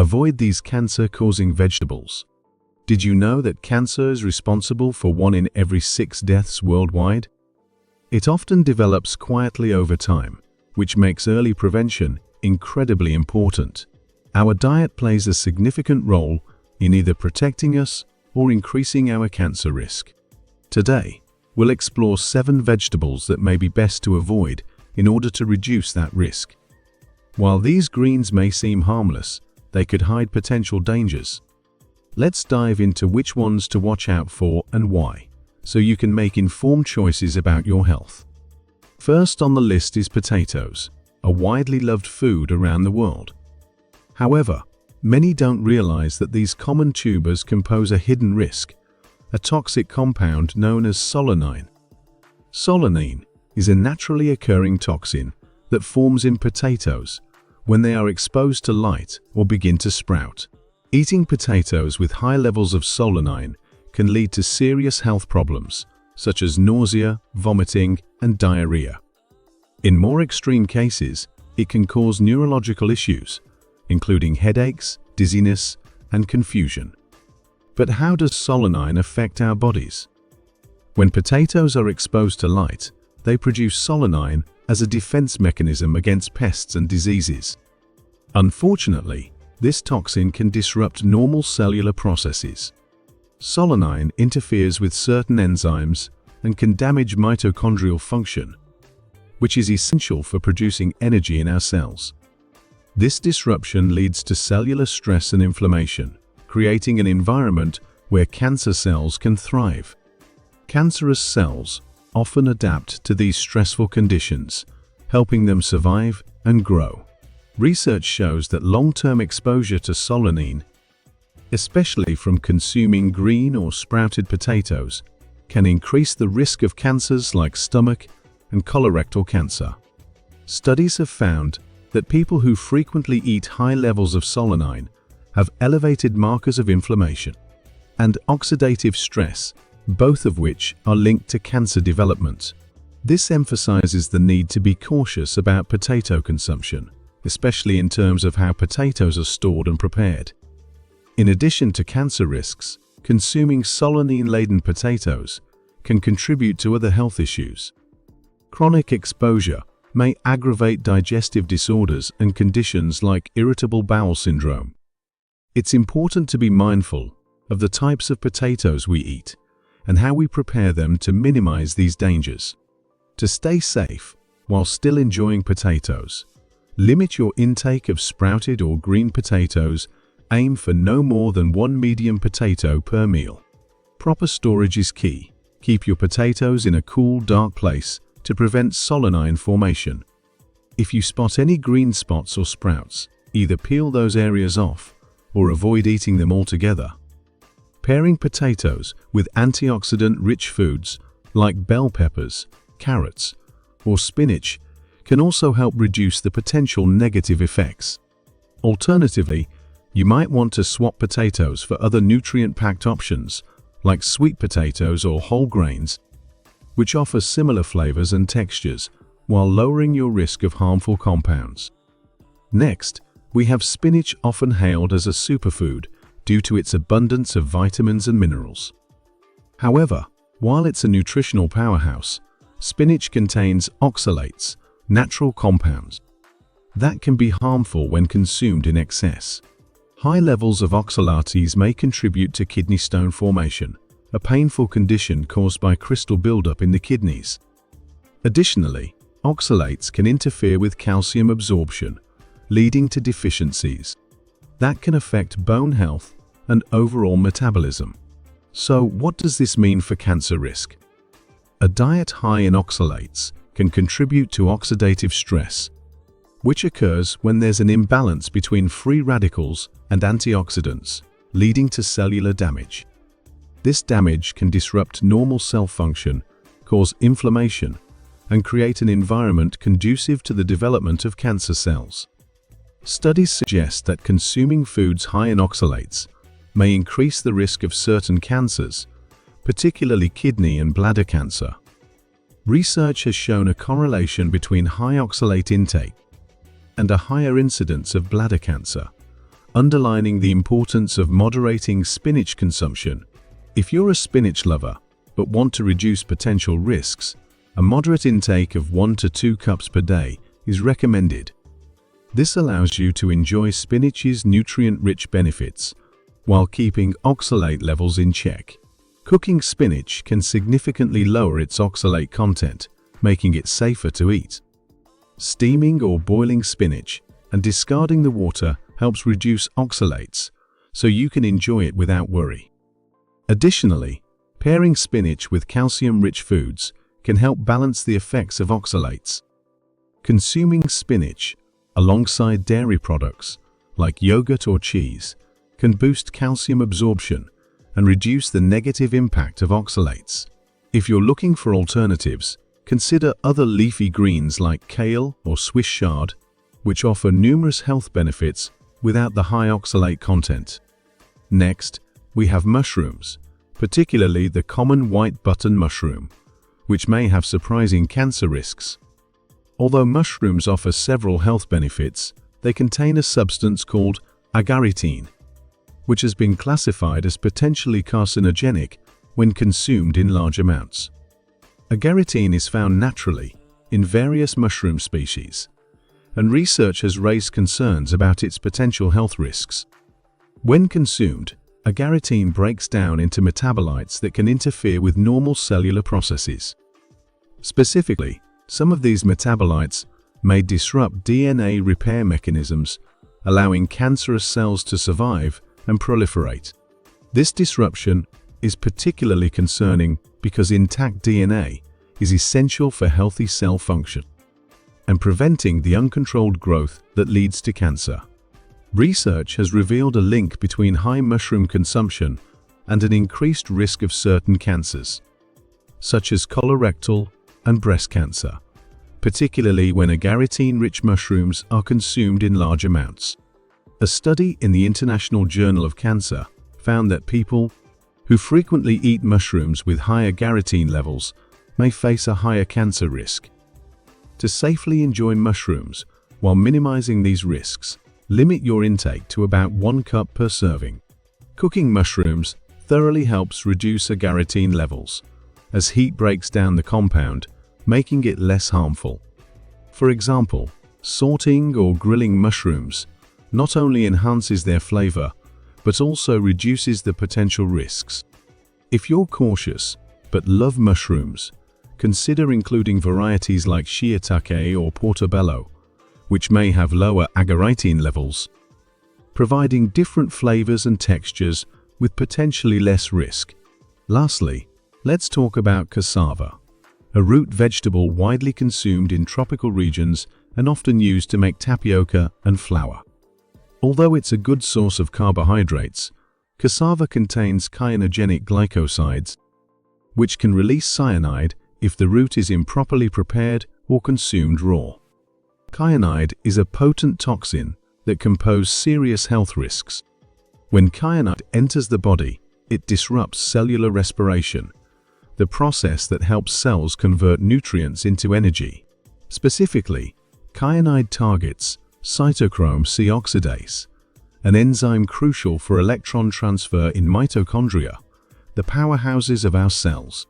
Avoid these cancer-causing vegetables. Did you know that cancer is responsible for 1 in every 6 deaths worldwide? It often develops quietly over time, which makes early prevention incredibly important. Our diet plays a significant role in either protecting us or increasing our cancer risk. Today, we'll explore 7 vegetables that may be best to avoid in order to reduce that risk. While these greens may seem harmless, they could hide potential dangers. Let's dive into which ones to watch out for and why, so you can make informed choices about your health. First on the list is potatoes, a widely loved food around the world. However, many don't realize that these common tubers can pose a hidden risk, a toxic compound known as solanine. Solanine is a naturally occurring toxin that forms in potatoes when they are exposed to light or begin to sprout. Eating potatoes with high levels of solanine can lead to serious health problems, such as nausea, vomiting, and diarrhea. In more extreme cases, it can cause neurological issues, including headaches, dizziness, and confusion. But how does solanine affect our bodies? When potatoes are exposed to light, they produce solanine as a defense mechanism against pests and diseases. Unfortunately, this toxin can disrupt normal cellular processes. Solanine interferes with certain enzymes and can damage mitochondrial function, which is essential for producing energy in our cells. This disruption leads to cellular stress and inflammation, creating an environment where cancer cells can thrive. Cancerous cells often adapt to these stressful conditions, helping them survive and grow. Research shows that long-term exposure to solanine, especially from consuming green or sprouted potatoes, can increase the risk of cancers like stomach and colorectal cancer. Studies have found that people who frequently eat high levels of solanine have elevated markers of inflammation and oxidative stress, both of which are linked to cancer development. This emphasizes the need to be cautious about potato consumption, especially in terms of how potatoes are stored and prepared. In addition to cancer risks, consuming solanine-laden potatoes can contribute to other health issues. Chronic exposure may aggravate digestive disorders and conditions like irritable bowel syndrome. It's important to be mindful of the types of potatoes we eat and how we prepare them to minimize these dangers. To stay safe while still enjoying potatoes, limit your intake of sprouted or green potatoes. Aim for no more than 1 medium potato per meal. Proper storage is key. Keep your potatoes in a cool, dark place to prevent solanine formation. If you spot any green spots or sprouts, either peel those areas off or avoid eating them altogether. Pairing potatoes with antioxidant-rich foods like bell peppers, carrots, or spinach can also help reduce the potential negative effects. Alternatively, you might want to swap potatoes for other nutrient-packed options like sweet potatoes or whole grains, which offer similar flavors and textures while lowering your risk of harmful compounds. Next, we have spinach, often hailed as a superfood due to its abundance of vitamins and minerals. However, while it's a nutritional powerhouse, spinach contains oxalates, natural compounds, that can be harmful when consumed in excess. High levels of oxalates may contribute to kidney stone formation, a painful condition caused by crystal buildup in the kidneys. Additionally, oxalates can interfere with calcium absorption, leading to deficiencies that can affect bone health and overall metabolism. So, what does this mean for cancer risk? A diet high in oxalates can contribute to oxidative stress, which occurs when there's an imbalance between free radicals and antioxidants, leading to cellular damage. This damage can disrupt normal cell function, cause inflammation, and create an environment conducive to the development of cancer cells. Studies suggest that consuming foods high in oxalates may increase the risk of certain cancers, particularly kidney and bladder cancer. Research has shown a correlation between high oxalate intake and a higher incidence of bladder cancer, underlining the importance of moderating spinach consumption. If you're a spinach lover but want to reduce potential risks, a moderate intake of 1 to 2 cups per day is recommended. This allows you to enjoy spinach's nutrient-rich benefits while keeping oxalate levels in check. Cooking spinach can significantly lower its oxalate content, making it safer to eat. Steaming or boiling spinach and discarding the water helps reduce oxalates, so you can enjoy it without worry. Additionally, pairing spinach with calcium-rich foods can help balance the effects of oxalates. Consuming spinach alongside dairy products like yogurt or cheese can boost calcium absorption and reduce the negative impact of oxalates. If you're looking for alternatives, consider other leafy greens like kale or Swiss chard, which offer numerous health benefits without the high oxalate content. Next, we have mushrooms, particularly the common white button mushroom, which may have surprising cancer risks. Although mushrooms offer several health benefits, they contain a substance called agaritine, which has been classified as potentially carcinogenic when consumed in large amounts. Agaritine is found naturally in various mushroom species, and research has raised concerns about its potential health risks. When consumed, agaritine breaks down into metabolites that can interfere with normal cellular processes. Specifically, some of these metabolites may disrupt DNA repair mechanisms, allowing cancerous cells to survive and proliferate. This disruption is particularly concerning because intact DNA is essential for healthy cell function and preventing the uncontrolled growth that leads to cancer. Research has revealed a link between high mushroom consumption and an increased risk of certain cancers, such as colorectal and breast cancer, particularly when agaritine-rich mushrooms are consumed in large amounts. A study in the International Journal of Cancer found that people who frequently eat mushrooms with high agaritine levels may face a higher cancer risk. To safely enjoy mushrooms while minimizing these risks, limit your intake to about 1 cup per serving. Cooking mushrooms thoroughly helps reduce agaritine levels, as heat breaks down the compound, making it less harmful. For example, sautéing or grilling mushrooms not only enhances their flavor, but also reduces the potential risks. If you're cautious but love mushrooms, consider including varieties like shiitake or portobello, which may have lower agaritine levels, providing different flavors and textures with potentially less risk. Lastly, let's talk about cassava, a root vegetable widely consumed in tropical regions and often used to make tapioca and flour. Although it's a good source of carbohydrates, cassava contains cyanogenic glycosides, which can release cyanide if the root is improperly prepared or consumed raw. Cyanide is a potent toxin that can pose serious health risks. When cyanide enters the body, it disrupts cellular respiration, the process that helps cells convert nutrients into energy. Specifically, cyanide targets cytochrome C oxidase, an enzyme crucial for electron transfer in mitochondria, the powerhouses of our cells.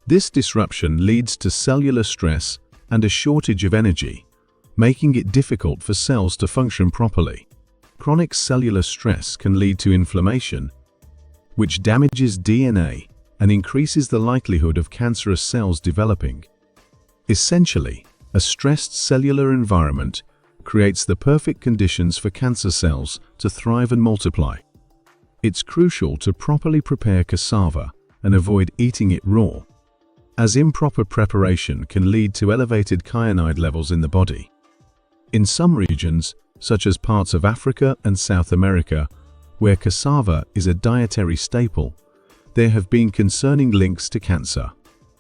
This disruption leads to cellular stress and a shortage of energy, making it difficult for cells to function properly. Chronic cellular stress can lead to inflammation, which damages DNA and increases the likelihood of cancerous cells developing. Essentially, a stressed cellular environment creates the perfect conditions for cancer cells to thrive and multiply. It's crucial to properly prepare cassava and avoid eating it raw, as improper preparation can lead to elevated cyanide levels in the body. In some regions, such as parts of Africa and South America, where cassava is a dietary staple, there have been concerning links to cancer.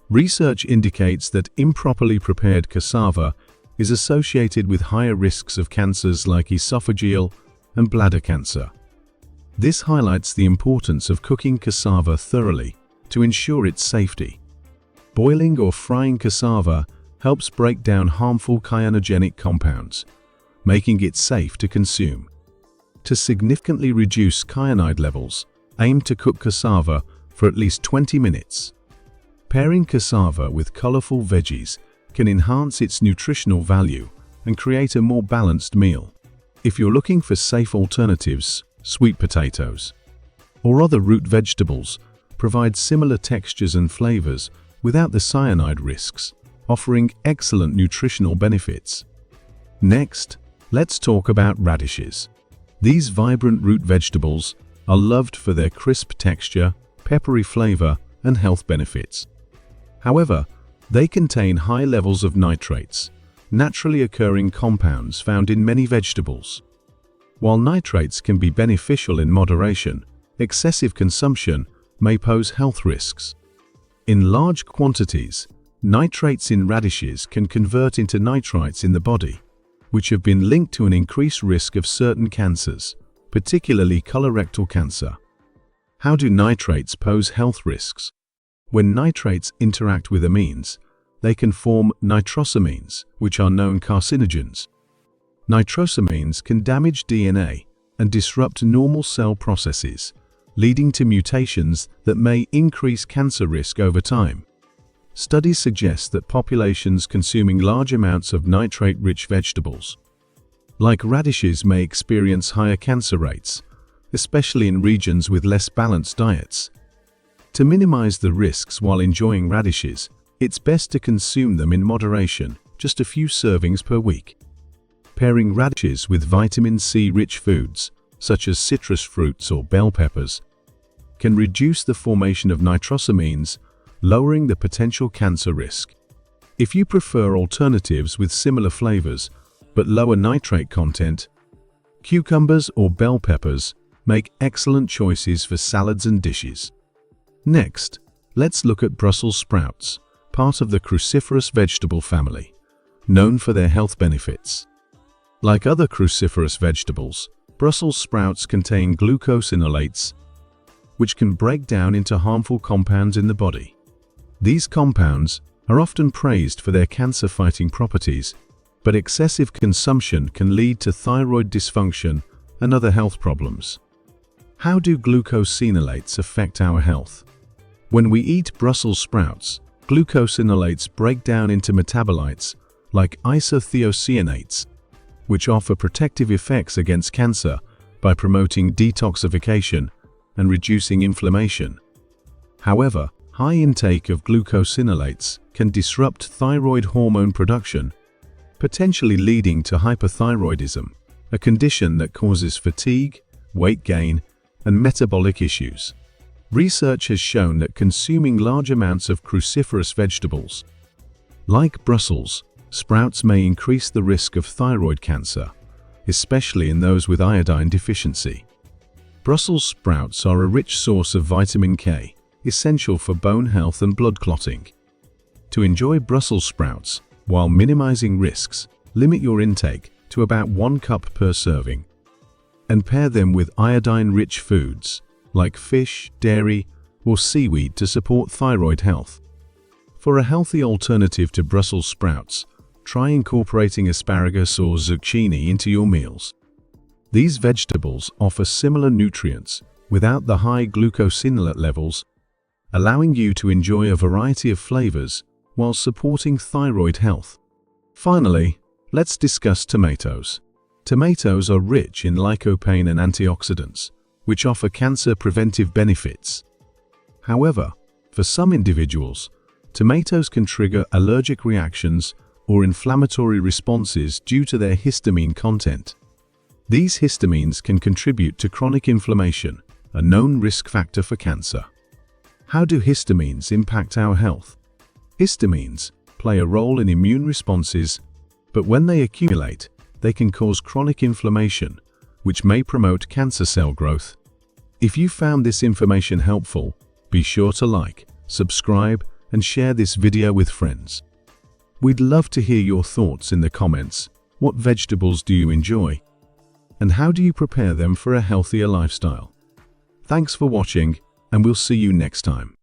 Research indicates that improperly prepared cassava is associated with higher risks of cancers like esophageal and bladder cancer. This highlights the importance of cooking cassava thoroughly to ensure its safety. Boiling or frying cassava helps break down harmful cyanogenic compounds, making it safe to consume. To significantly reduce cyanide levels, aim to cook cassava for at least 20 minutes. Pairing cassava with colorful veggies can enhance its nutritional value and create a more balanced meal. If you're looking for safe alternatives, sweet potatoes or other root vegetables provide similar textures and flavors without the cyanide risks, offering excellent nutritional benefits. Next, let's talk about radishes. These vibrant root vegetables are loved for their crisp texture, peppery flavor, and health benefits. However, they contain high levels of nitrates, naturally occurring compounds found in many vegetables. While nitrates can be beneficial in moderation, excessive consumption may pose health risks. In large quantities, nitrates in radishes can convert into nitrites in the body, which have been linked to an increased risk of certain cancers, particularly colorectal cancer. How do nitrates pose health risks? When nitrates interact with amines, they can form nitrosamines, which are known carcinogens. Nitrosamines can damage DNA and disrupt normal cell processes, leading to mutations that may increase cancer risk over time. Studies suggest that populations consuming large amounts of nitrate-rich vegetables, like radishes, may experience higher cancer rates, especially in regions with less balanced diets. To minimize the risks while enjoying radishes, it's best to consume them in moderation, just a few servings per week. Pairing radishes with vitamin C-rich foods, such as citrus fruits or bell peppers, can reduce the formation of nitrosamines, lowering the potential cancer risk. If you prefer alternatives with similar flavors but lower nitrate content, cucumbers or bell peppers make excellent choices for salads and dishes. Next, let's look at Brussels sprouts, part of the cruciferous vegetable family, known for their health benefits. Like other cruciferous vegetables, Brussels sprouts contain glucosinolates, which can break down into harmful compounds in the body. These compounds are often praised for their cancer-fighting properties, but excessive consumption can lead to thyroid dysfunction and other health problems. How do glucosinolates affect our health? When we eat Brussels sprouts, glucosinolates break down into metabolites like isothiocyanates, which offer protective effects against cancer by promoting detoxification and reducing inflammation. However, high intake of glucosinolates can disrupt thyroid hormone production, potentially leading to hyperthyroidism, a condition that causes fatigue, weight gain, and metabolic issues. Research has shown that consuming large amounts of cruciferous vegetables, like Brussels sprouts, may increase the risk of thyroid cancer, especially in those with iodine deficiency. Brussels sprouts are a rich source of vitamin K, essential for bone health and blood clotting. To enjoy Brussels sprouts while minimizing risks, limit your intake to about 1 cup per serving, and pair them with iodine-rich foods like fish, dairy, or seaweed to support thyroid health. For a healthy alternative to Brussels sprouts, try incorporating asparagus or zucchini into your meals. These vegetables offer similar nutrients without the high glucosinolate levels, allowing you to enjoy a variety of flavors while supporting thyroid health. Finally, let's discuss tomatoes. Tomatoes are rich in lycopene and antioxidants, which offer cancer-preventive benefits. However, for some individuals, tomatoes can trigger allergic reactions or inflammatory responses due to their histamine content. These histamines can contribute to chronic inflammation, a known risk factor for cancer. How do histamines impact our health? Histamines play a role in immune responses, but when they accumulate, they can cause chronic inflammation, which may promote cancer cell growth. If you found this information helpful, be sure to like, subscribe, and share this video with friends. We'd love to hear your thoughts in the comments. What vegetables do you enjoy? And how do you prepare them for a healthier lifestyle? Thanks for watching, and we'll see you next time.